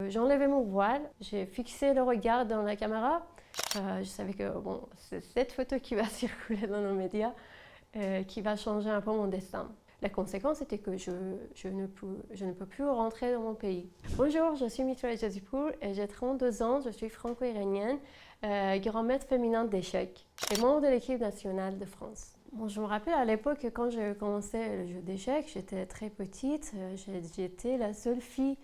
J'enlevais mon voile, j'ai fixé le regard dans la caméra. Je savais que bon, c'est cette photo qui va circuler dans nos médias, qui va changer un peu mon destin. La conséquence était que je ne peux plus rentrer dans mon pays. Bonjour, je suis Mitra Jazipour et j'ai 32 ans, je suis franco-iranienne, grand maître féminin d'échecs et membre de l'équipe nationale de France. Bon, je me rappelle à l'époque, quand j'ai commencé le jeu d'échecs, j'étais très petite, j'étais la seule fille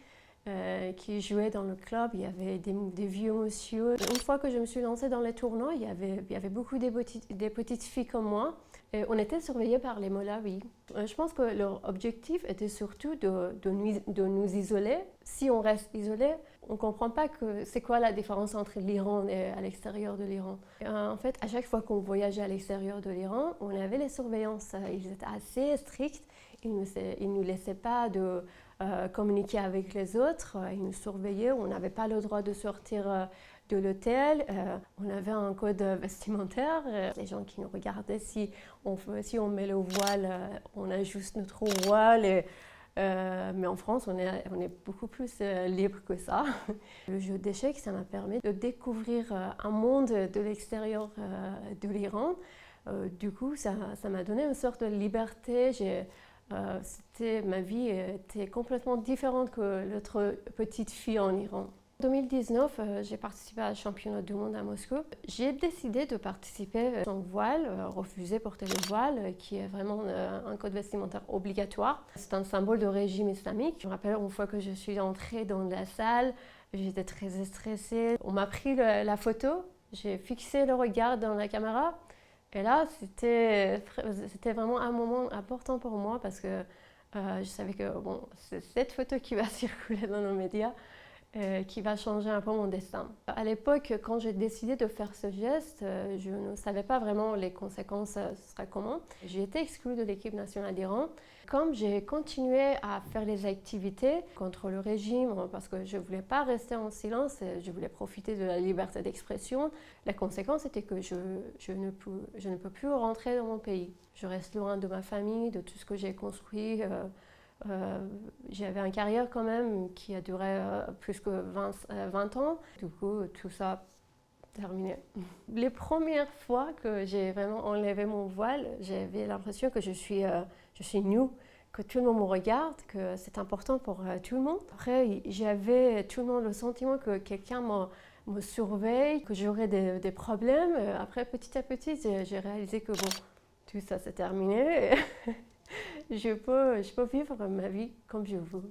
qui jouait dans le club. Il y avait des vieux monsieur. Une fois que je me suis lancée dans les tournois, il y avait beaucoup des petites filles comme moi. Et on était surveillés par les Mollahis. Je pense que leur objectif était surtout de nous isoler. Si on reste isolé, on ne comprend pas que c'est quoi la différence entre l'Iran et à l'extérieur de l'Iran. En fait, à chaque fois qu'on voyageait à l'extérieur de l'Iran, on avait les surveillances. Ils étaient assez stricts. Ils ne nous laissaient pas communiquer avec les autres. Ils nous surveillaient. On n'avait pas le droit de sortir de l'hôtel. On avait un code vestimentaire. Les gens qui nous regardaient, si on met le voile, on ajuste notre voile. Mais en France, on est beaucoup plus libre que ça. Le jeu d'échecs, ça m'a permis de découvrir un monde de l'extérieur de l'Iran. Du coup, ça m'a donné une sorte de liberté. Ma vie était complètement différente que l'autre petite fille en Iran. En 2019, j'ai participé à un championnat du monde à Moscou. J'ai décidé de participer sans voile, refuser porter le voile, qui est vraiment un code vestimentaire obligatoire. C'est un symbole de régime islamique. Je me rappelle une fois que je suis entrée dans la salle, j'étais très stressée. On m'a pris la photo, j'ai fixé le regard dans la caméra. Et là, c'était vraiment un moment important pour moi parce que je savais que bon, c'est cette photo qui va circuler dans nos médias qui va changer un peu mon destin. À l'époque, quand j'ai décidé de faire ce geste, je ne savais pas vraiment les conséquences, ce serait comment. J'ai été exclue de l'équipe nationale d'Iran. Comme j'ai continué à faire les activités contre le régime, parce que je ne voulais pas rester en silence, je voulais profiter de la liberté d'expression, la conséquence était que je ne peux plus rentrer dans mon pays. Je reste loin de ma famille, de tout ce que j'ai construit. J'avais une carrière quand même qui a duré plus que 20 ans. Du coup, tout ça terminé. Les premières fois que j'ai vraiment enlevé mon voile, j'avais l'impression que je suis nue, que tout le monde me regarde, que c'est important pour tout le monde. Après, j'avais tout le monde le sentiment que quelqu'un me surveille, que j'aurais des problèmes. Après, petit à petit, j'ai réalisé que bon, tout ça c'est terminé. Je peux vivre ma vie comme je veux.